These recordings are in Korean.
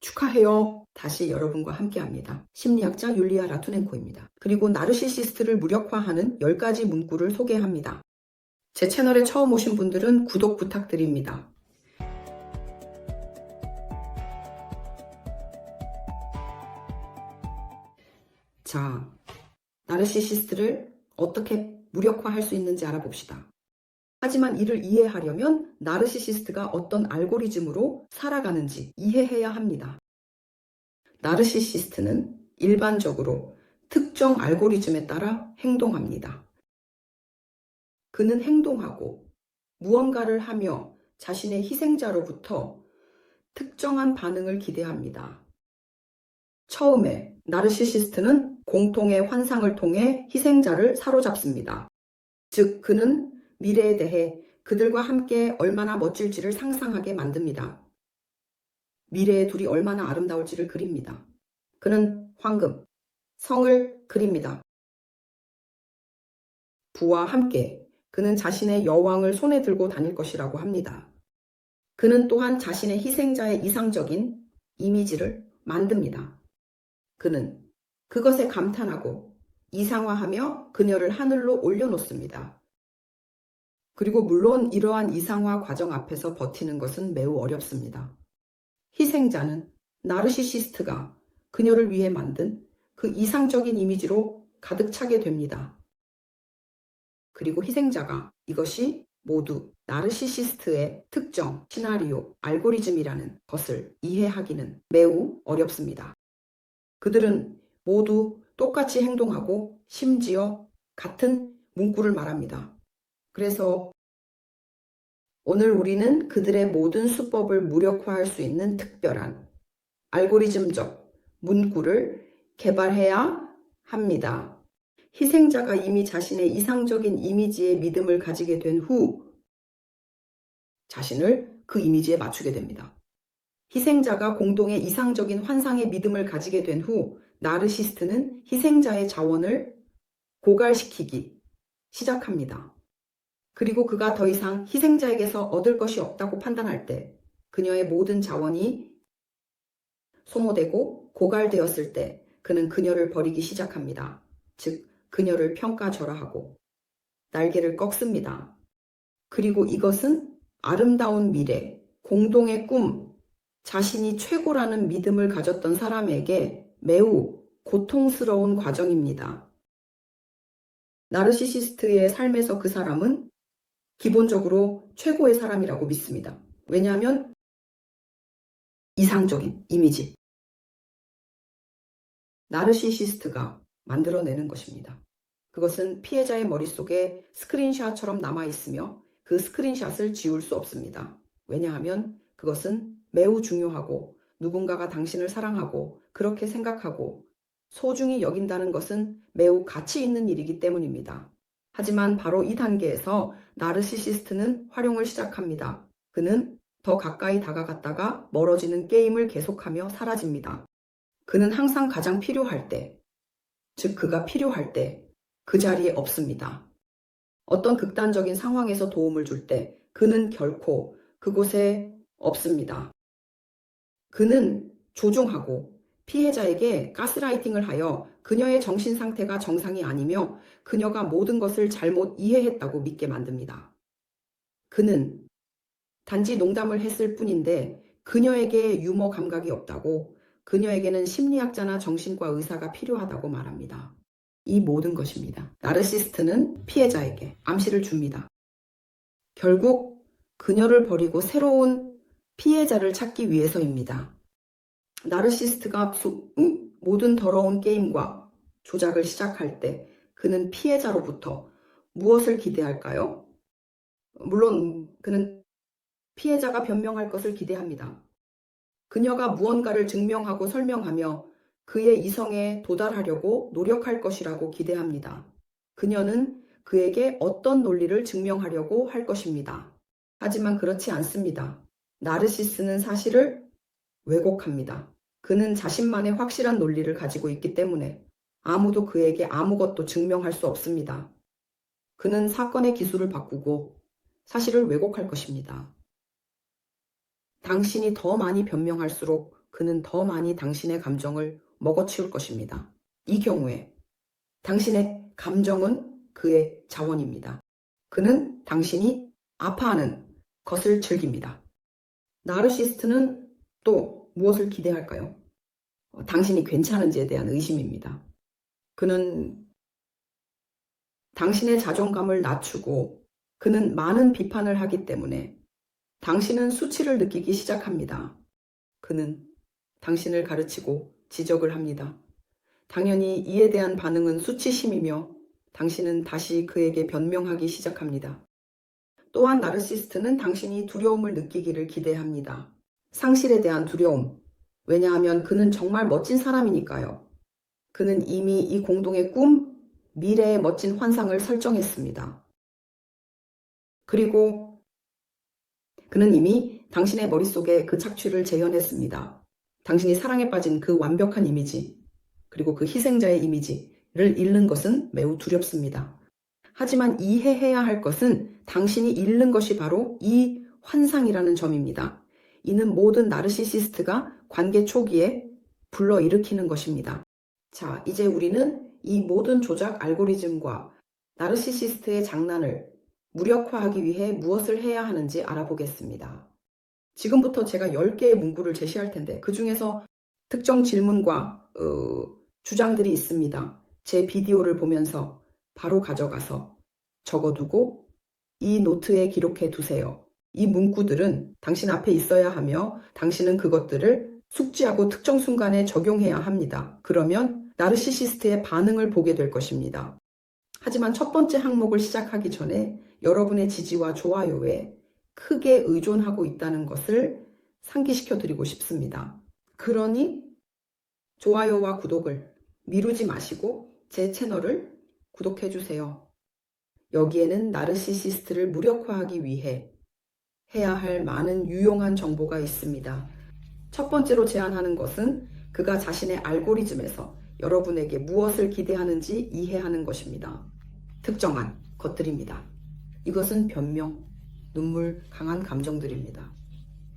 축하해요. 다시 여러분과 함께합니다. 심리학자 율리아 라투넨코입니다. 그리고 나르시시스트를 무력화하는 10가지 문구를 소개합니다. 제 채널에 처음 오신 분들은 구독 부탁드립니다. 자, 나르시시스트를 어떻게 무력화할 수 있는지 알아봅시다. 하지만 이를 이해하려면 나르시시스트가 어떤 알고리즘으로 살아가는지 이해해야 합니다. 나르시시스트는 일반적으로 특정 알고리즘에 따라 행동합니다. 그는 행동하고 무언가를 하며 자신의 희생자로부터 특정한 반응을 기대합니다. 처음에 나르시시스트는 공통의 환상을 통해 희생자를 사로잡습니다. 즉, 그는 미래에 대해 그들과 함께 얼마나 멋질지를 상상하게 만듭니다. 미래의 둘이 얼마나 아름다울지를 그립니다. 그는 황금, 성을 그립니다. 부와 함께 그는 자신의 여왕을 손에 들고 다닐 것이라고 합니다. 그는 또한 자신의 희생자의 이상적인 이미지를 만듭니다. 그는 그것에 감탄하고 이상화하며 그녀를 하늘로 올려놓습니다. 그리고 물론 이러한 이상화 과정 앞에서 버티는 것은 매우 어렵습니다. 희생자는 나르시시스트가 그녀를 위해 만든 그 이상적인 이미지로 가득 차게 됩니다. 그리고 희생자가 이것이 모두 나르시시스트의 특정 시나리오, 알고리즘이라는 것을 이해하기는 매우 어렵습니다. 그들은 모두 똑같이 행동하고 심지어 같은 문구를 말합니다. 그래서 오늘 우리는 그들의 모든 수법을 무력화할 수 있는 특별한 알고리즘적 문구를 개발해야 합니다. 희생자가 이미 자신의 이상적인 이미지에 믿음을 가지게 된 후 자신을 그 이미지에 맞추게 됩니다. 희생자가 공동의 이상적인 환상에 믿음을 가지게 된 후 나르시스트는 희생자의 자원을 고갈시키기 시작합니다. 그리고 그가 더 이상 희생자에게서 얻을 것이 없다고 판단할 때 그녀의 모든 자원이 소모되고 고갈되었을 때 그는 그녀를 버리기 시작합니다. 즉, 그녀를 평가절하하고 날개를 꺾습니다. 그리고 이것은 아름다운 미래, 공동의 꿈, 자신이 최고라는 믿음을 가졌던 사람에게 매우 고통스러운 과정입니다. 나르시시스트의 삶에서 그 사람은 기본적으로 최고의 사람이라고 믿습니다. 왜냐하면 이상적인 이미지, 나르시시스트가 만들어내는 것입니다. 그것은 피해자의 머릿속에 스크린샷처럼 남아있으며 그 스크린샷을 지울 수 없습니다. 왜냐하면 그것은 매우 중요하고 누군가가 당신을 사랑하고 그렇게 생각하고 소중히 여긴다는 것은 매우 가치 있는 일이기 때문입니다. 하지만 바로 이 단계에서 나르시시스트는 활용을 시작합니다. 그는 더 가까이 다가갔다가 멀어지는 게임을 계속하며 사라집니다. 그는 항상 가장 필요할 때, 즉 그가 필요할 때 그 자리에 없습니다. 어떤 극단적인 상황에서 도움을 줄 때 그는 결코 그곳에 없습니다. 그는 조종하고 피해자에게 가스라이팅을 하여 그녀의 정신 상태가 정상이 아니며 그녀가 모든 것을 잘못 이해했다고 믿게 만듭니다. 그는 단지 농담을 했을 뿐인데 그녀에게 유머 감각이 없다고, 그녀에게는 심리학자나 정신과 의사가 필요하다고 말합니다. 이 모든 것입니다. 나르시스트는 피해자에게 암시를 줍니다. 결국 그녀를 버리고 새로운 피해자를 찾기 위해서입니다. 나르시스트가 모든 더러운 게임과 조작을 시작할 때 그는 피해자로부터 무엇을 기대할까요? 물론 그는 피해자가 변명할 것을 기대합니다. 그녀가 무언가를 증명하고 설명하며 그의 이성에 도달하려고 노력할 것이라고 기대합니다. 그녀는 그에게 어떤 논리를 증명하려고 할 것입니다. 하지만 그렇지 않습니다. 나르시스는 사실을 왜곡합니다. 그는 자신만의 확실한 논리를 가지고 있기 때문에 아무도 그에게 아무것도 증명할 수 없습니다. 그는 사건의 기술을 바꾸고 사실을 왜곡할 것입니다. 당신이 더 많이 변명할수록 그는 더 많이 당신의 감정을 먹어치울 것입니다. 이 경우에 당신의 감정은 그의 자원입니다. 그는 당신이 아파하는 것을 즐깁니다. 나르시스트는 또 무엇을 기대할까요? 당신이 괜찮은지에 대한 의심입니다. 그는 당신의 자존감을 낮추고 그는 많은 비판을 하기 때문에 당신은 수치를 느끼기 시작합니다. 그는 당신을 가르치고 지적을 합니다. 당연히 이에 대한 반응은 수치심이며 당신은 다시 그에게 변명하기 시작합니다. 또한 나르시스트는 당신이 두려움을 느끼기를 기대합니다. 상실에 대한 두려움. 왜냐하면 그는 정말 멋진 사람이니까요. 그는 이미 이 공동의 꿈, 미래의 멋진 환상을 설정했습니다. 그리고 그는 이미 당신의 머릿속에 그 착취를 재현했습니다. 당신이 사랑에 빠진 그 완벽한 이미지, 그리고 그 희생자의 이미지를 잃는 것은 매우 두렵습니다. 하지만 이해해야 할 것은 당신이 잃는 것이 바로 이 환상이라는 점입니다. 이는 모든 나르시시스트가 관계 초기에 불러일으키는 것입니다. 자, 이제 우리는 이 모든 조작 알고리즘과 나르시시스트의 장난을 무력화하기 위해 무엇을 해야 하는지 알아보겠습니다. 지금부터 제가 10개의 문구를 제시할 텐데 그 중에서 특정 질문과 주장들이 있습니다. 제 비디오를 보면서 바로 가져가서 적어두고 이 노트에 기록해 두세요. 이 문구들은 당신 앞에 있어야 하며 당신은 그것들을 숙지하고 특정 순간에 적용해야 합니다. 그러면 나르시시스트의 반응을 보게 될 것입니다. 하지만 첫 번째 항목을 시작하기 전에 여러분의 지지와 좋아요에 크게 의존하고 있다는 것을 상기시켜 드리고 싶습니다. 그러니 좋아요와 구독을 미루지 마시고 제 채널을 구독해 주세요. 여기에는 나르시시스트를 무력화하기 위해 해야 할 많은 유용한 정보가 있습니다. 첫 번째로 제안하는 것은 그가 자신의 알고리즘에서 여러분에게 무엇을 기대하는지 이해하는 것입니다. 특정한 것들입니다. 이것은 변명, 눈물, 강한 감정들입니다.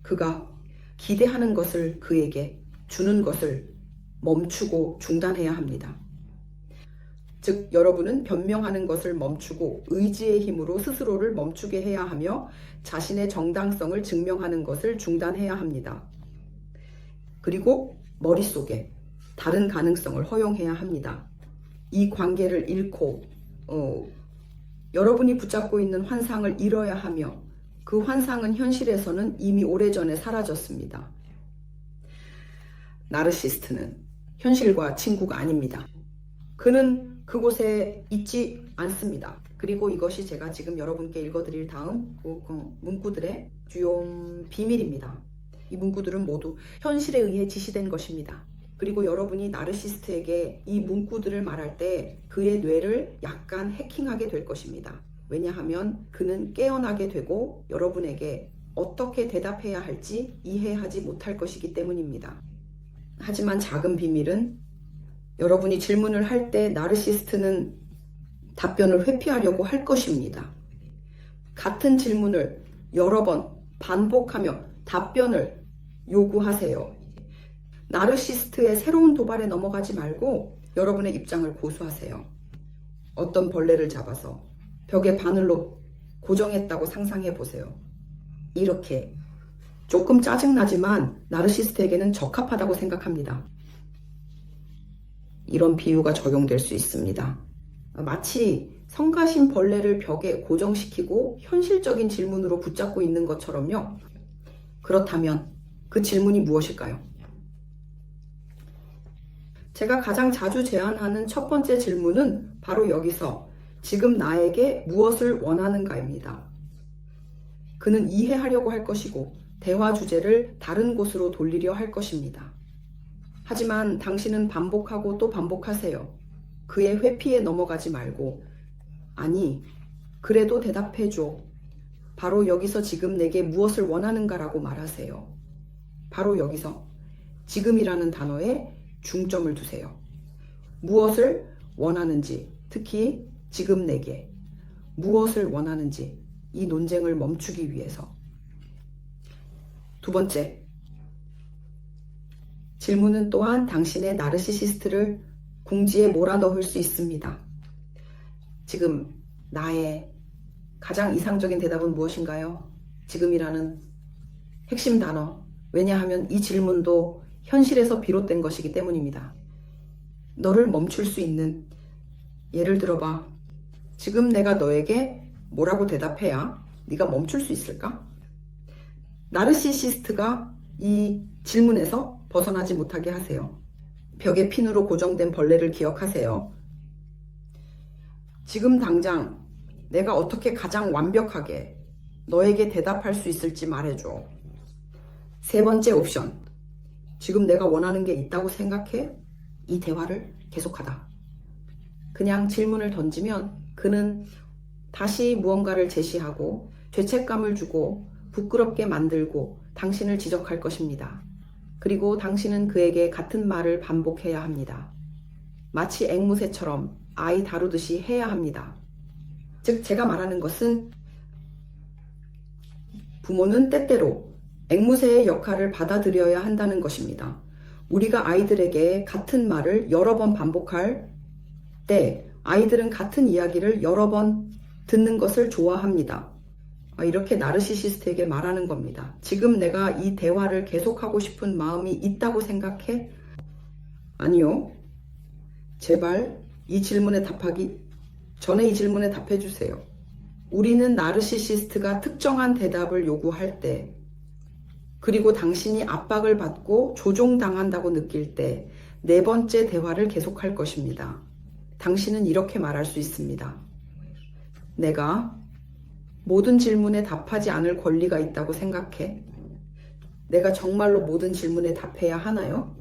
그가 기대하는 것을 그에게 주는 것을 멈추고 중단해야 합니다. 즉, 여러분은 변명하는 것을 멈추고 의지의 힘으로 스스로를 멈추게 해야 하며 자신의 정당성을 증명하는 것을 중단해야 합니다. 그리고 머릿속에 다른 가능성을 허용해야 합니다. 이 관계를 잃고 여러분이 붙잡고 있는 환상을 잃어야 하며 그 환상은 현실에서는 이미 오래전에 사라졌습니다. 나르시스트는 현실과 친구가 아닙니다. 그는 그곳에 있지 않습니다. 그리고 이것이 제가 지금 여러분께 읽어드릴 다음 문구들의 주요 비밀입니다. 이 문구들은 모두 현실에 의해 지시된 것입니다. 그리고 여러분이 나르시스트에게 이 문구들을 말할 때 그의 뇌를 약간 해킹하게 될 것입니다. 왜냐하면 그는 깨어나게 되고 여러분에게 어떻게 대답해야 할지 이해하지 못할 것이기 때문입니다. 하지만 작은 비밀은 여러분이 질문을 할 때 나르시스트는 답변을 회피하려고 할 것입니다. 같은 질문을 여러 번 반복하며 답변을 요구하세요. 나르시스트의 새로운 도발에 넘어가지 말고 여러분의 입장을 고수하세요. 어떤 벌레를 잡아서 벽에 바늘로 고정했다고 상상해 보세요. 이렇게 조금 짜증나지만 나르시스트에게는 적합하다고 생각합니다. 이런 비유가 적용될 수 있습니다. 마치 성가신 벌레를 벽에 고정시키고 현실적인 질문으로 붙잡고 있는 것처럼요. 그렇다면 그 질문이 무엇일까요? 제가 가장 자주 제안하는 첫 번째 질문은 바로 여기서 지금 나에게 무엇을 원하는가입니다. 그는 이해하려고 할 것이고 대화 주제를 다른 곳으로 돌리려 할 것입니다. 하지만 당신은 반복하고 또 반복하세요. 그의 회피에 넘어가지 말고 아니, 그래도 대답해줘. 바로 여기서 지금 내게 무엇을 원하는가라고 말하세요. 바로 여기서 지금이라는 단어에 중점을 두세요. 무엇을 원하는지, 특히 지금 내게 무엇을 원하는지 이 논쟁을 멈추기 위해서. 두 번째, 질문은 또한 당신의 나르시시스트를 궁지에 몰아넣을 수 있습니다. 지금 나의 가장 이상적인 대답은 무엇인가요? 지금이라는 핵심 단어. 왜냐하면 이 질문도 현실에서 비롯된 것이기 때문입니다. 너를 멈출 수 있는, 예를 들어봐. 지금 내가 너에게 뭐라고 대답해야 네가 멈출 수 있을까? 나르시시스트가 이 질문에서 벗어나지 못하게 하세요. 벽에 핀으로 고정된 벌레를 기억하세요. 지금 당장 내가 어떻게 가장 완벽하게 너에게 대답할 수 있을지 말해줘. 세 번째 옵션. 지금 내가 원하는 게 있다고 생각해? 이 대화를 계속하다. 그냥 질문을 던지면 그는 다시 무언가를 제시하고 죄책감을 주고 부끄럽게 만들고 당신을 지적할 것입니다. 그리고 당신은 그에게 같은 말을 반복해야 합니다. 마치 앵무새처럼 아이 다루듯이 해야 합니다. 즉 제가 말하는 것은 부모는 때때로 앵무새의 역할을 받아들여야 한다는 것입니다. 우리가 아이들에게 같은 말을 여러 번 반복할 때 아이들은 같은 이야기를 여러 번 듣는 것을 좋아합니다. 이렇게 나르시시스트에게 말하는 겁니다. 지금 내가 이 대화를 계속하고 싶은 마음이 있다고 생각해? 아니요. 제발 이 질문에 답하기 전에 이 질문에 답해 주세요. 우리는 나르시시스트가 특정한 대답을 요구할 때, 그리고 당신이 압박을 받고 조종당한다고 느낄 때 네 번째 대화를 계속할 것입니다. 당신은 이렇게 말할 수 있습니다. 내가 모든 질문에 답하지 않을 권리가 있다고 생각해? 내가 정말로 모든 질문에 답해야 하나요?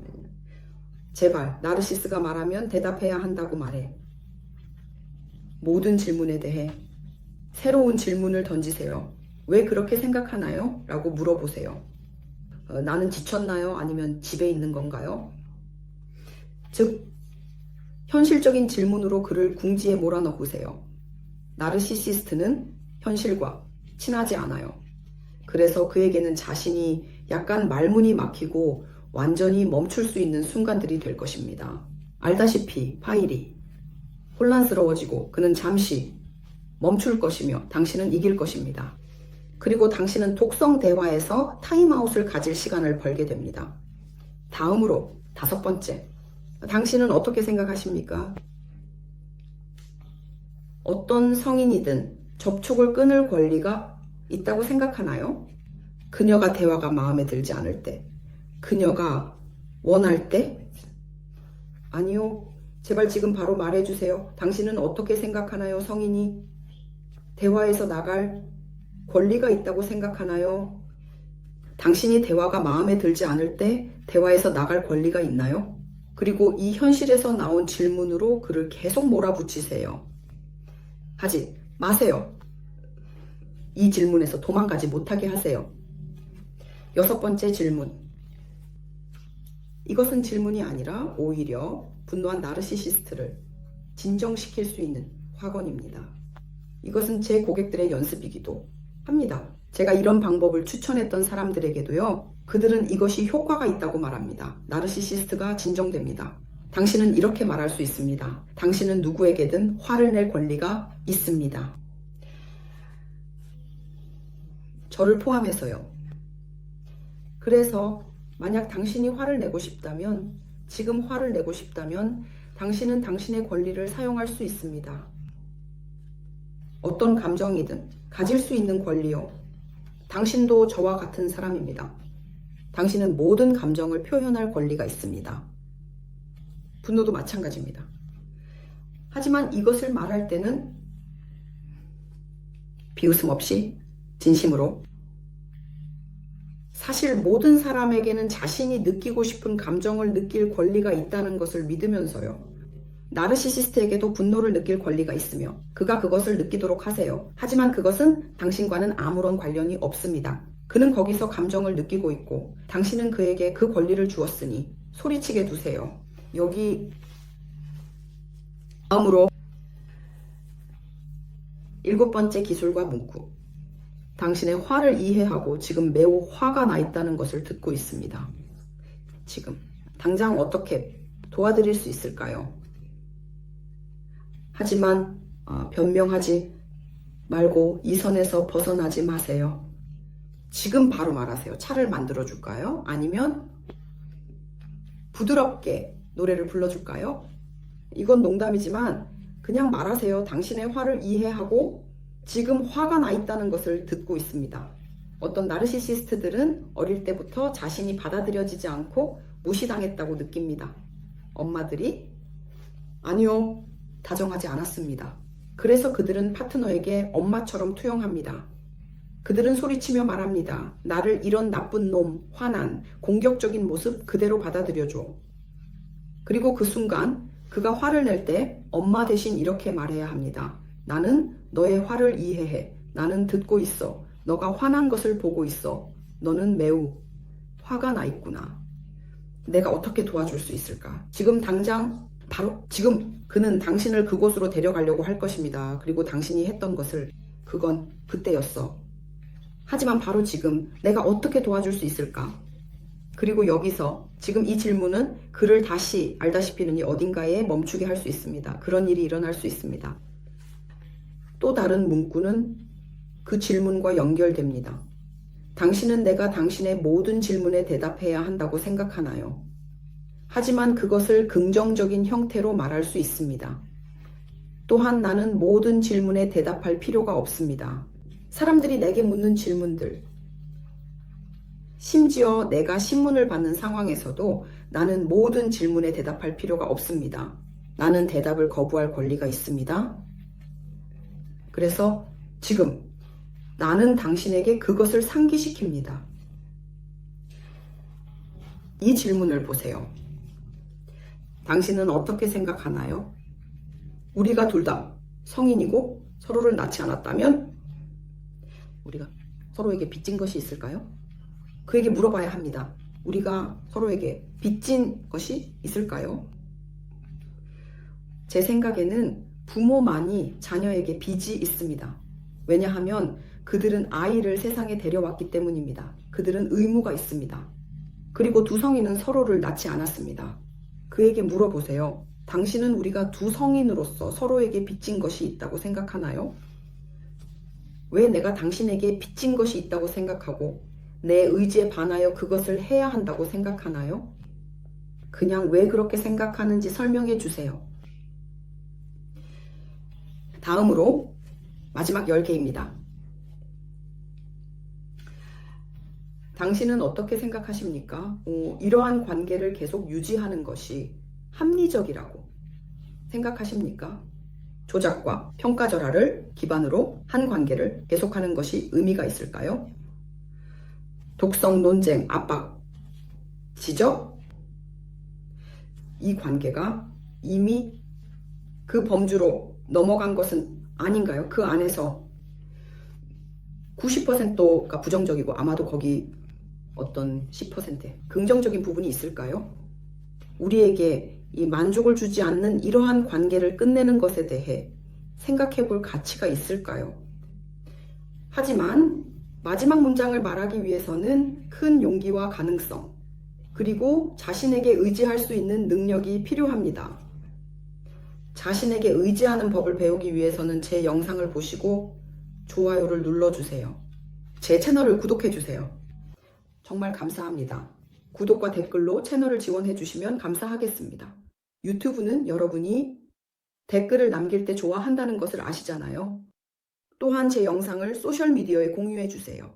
제발 나르시스가 말하면 대답해야 한다고 말해. 모든 질문에 대해 새로운 질문을 던지세요. 왜 그렇게 생각하나요? 라고 물어보세요. 나는 지쳤나요? 아니면 집에 있는 건가요? 즉 현실적인 질문으로 그를 궁지에 몰아넣으세요. 나르시시스트는 현실과 친하지 않아요. 그래서 그에게는 자신이 약간 말문이 막히고 완전히 멈출 수 있는 순간들이 될 것입니다. 알다시피 파일이 혼란스러워지고 그는 잠시 멈출 것이며 당신은 이길 것입니다. 그리고 당신은 독성 대화에서 타임아웃을 가질 시간을 벌게 됩니다. 다음으로 5번째. 당신은 어떻게 생각하십니까? 어떤 성인이든 접촉을 끊을 권리가 있다고 생각하나요? 그녀가 대화가 마음에 들지 않을 때, 그녀가 원할 때? 아니요. 제발 지금 바로 말해주세요. 당신은 어떻게 생각하나요? 성인이 대화에서 나갈 권리가 있다고 생각하나요? 당신이 대화가 마음에 들지 않을 때 대화에서 나갈 권리가 있나요? 그리고 이 현실에서 나온 질문으로 그를 계속 몰아붙이세요. 하지 마세요. 이 질문에서 도망가지 못하게 하세요. 6번째 질문. 이것은 질문이 아니라 오히려 분노한 나르시시스트를 진정시킬 수 있는 확언입니다. 이것은 제 고객들의 연습이기도 합니다. 제가 이런 방법을 추천했던 사람들에게도요, 그들은 이것이 효과가 있다고 말합니다. 나르시시스트가 진정됩니다. 당신은 이렇게 말할 수 있습니다. 당신은 누구에게든 화를 낼 권리가 있습니다. 저를 포함해서요. 그래서 만약 당신이 화를 내고 싶다면, 지금 화를 내고 싶다면 당신은 당신의 권리를 사용할 수 있습니다. 어떤 감정이든 가질 수 있는 권리요. 당신도 저와 같은 사람입니다. 당신은 모든 감정을 표현할 권리가 있습니다. 분노도 마찬가지입니다. 하지만 이것을 말할 때는 비웃음 없이 진심으로, 사실 모든 사람에게는 자신이 느끼고 싶은 감정을 느낄 권리가 있다는 것을 믿으면서요. 나르시시스트에게도 분노를 느낄 권리가 있으며 그가 그것을 느끼도록 하세요. 하지만 그것은 당신과는 아무런 관련이 없습니다. 그는 거기서 감정을 느끼고 있고 당신은 그에게 그 권리를 주었으니 소리치게 두세요. 여기 다음으로 7번째 기술과 문구. 당신의 화를 이해하고 지금 매우 화가 나 있다는 것을 듣고 있습니다. 지금 당장 어떻게 도와드릴 수 있을까요? 하지만 변명하지 말고 이 선에서 벗어나지 마세요. 지금 바로 말하세요. 차를 만들어 줄까요? 아니면 부드럽게 노래를 불러줄까요? 이건 농담이지만 그냥 말하세요. 당신의 화를 이해하고 지금 화가 나 있다는 것을 듣고 있습니다. 어떤 나르시시스트들은 어릴 때부터 자신이 받아들여지지 않고 무시당했다고 느낍니다. 엄마들이 아니요, 다정하지 않았습니다. 그래서 그들은 파트너에게 엄마처럼 투영합니다. 그들은 소리치며 말합니다. 나를 이런 나쁜 놈, 화난, 공격적인 모습 그대로 받아들여줘. 그리고 그 순간 그가 화를 낼 때 엄마 대신 이렇게 말해야 합니다. 나는 너의 화를 이해해. 나는 듣고 있어. 너가 화난 것을 보고 있어. 너는 매우 화가 나 있구나. 내가 어떻게 도와줄 수 있을까? 지금 당장 바로 지금 그는 당신을 그곳으로 데려가려고 할 것입니다. 그리고 당신이 했던 것을 그건 그때였어. 하지만 바로 지금 내가 어떻게 도와줄 수 있을까? 그리고 여기서 지금 이 질문은 그를 다시 알다시피는 어딘가에 멈추게 할 수 있습니다. 그런 일이 일어날 수 있습니다. 또 다른 문구는 그 질문과 연결됩니다. 당신은 내가 당신의 모든 질문에 대답해야 한다고 생각하나요? 하지만 그것을 긍정적인 형태로 말할 수 있습니다. 또한 나는 모든 질문에 대답할 필요가 없습니다. 사람들이 내게 묻는 질문들, 심지어 내가 신문을 받는 상황에서도 나는 모든 질문에 대답할 필요가 없습니다. 나는 대답을 거부할 권리가 있습니다. 그래서 지금 나는 당신에게 그것을 상기시킵니다. 이 질문을 보세요. 당신은 어떻게 생각하나요? 우리가 둘 다 성인이고 서로를 낳지 않았다면 우리가 서로에게 빚진 것이 있을까요? 그에게 물어봐야 합니다. 우리가 서로에게 빚진 것이 있을까요? 제 생각에는 부모만이 자녀에게 빚이 있습니다. 왜냐하면 그들은 아이를 세상에 데려왔기 때문입니다. 그들은 의무가 있습니다. 그리고 두 성인은 서로를 낳지 않았습니다. 그에게 물어보세요. 당신은 우리가 두 성인으로서 서로에게 빚진 것이 있다고 생각하나요? 왜 내가 당신에게 빚진 것이 있다고 생각하고 내 의지에 반하여 그것을 해야 한다고 생각하나요? 그냥 왜 그렇게 생각하는지 설명해 주세요. 다음으로 마지막 10개입니다. 당신은 어떻게 생각하십니까? 이러한 관계를 계속 유지하는 것이 합리적이라고 생각하십니까? 조작과 평가절하를 기반으로 한 관계를 계속하는 것이 의미가 있을까요? 독성, 논쟁, 압박, 지적? 이 관계가 이미 그 범주로 넘어간 것은 아닌가요? 그 안에서 90%가 부정적이고 아마도 거기 어떤 10% 긍정적인 부분이 있을까요? 우리에게 이 만족을 주지 않는 이러한 관계를 끝내는 것에 대해 생각해 볼 가치가 있을까요? 하지만 마지막 문장을 말하기 위해서는 큰 용기와 가능성, 그리고 자신에게 의지할 수 있는 능력이 필요합니다. 자신에게 의지하는 법을 배우기 위해서는 제 영상을 보시고 좋아요를 눌러주세요. 제 채널을 구독해주세요. 정말 감사합니다. 구독과 댓글로 채널을 지원해 주시면 감사하겠습니다. 유튜브는 여러분이 댓글을 남길 때 좋아한다는 것을 아시잖아요. 또한 제 영상을 소셜미디어에 공유해 주세요.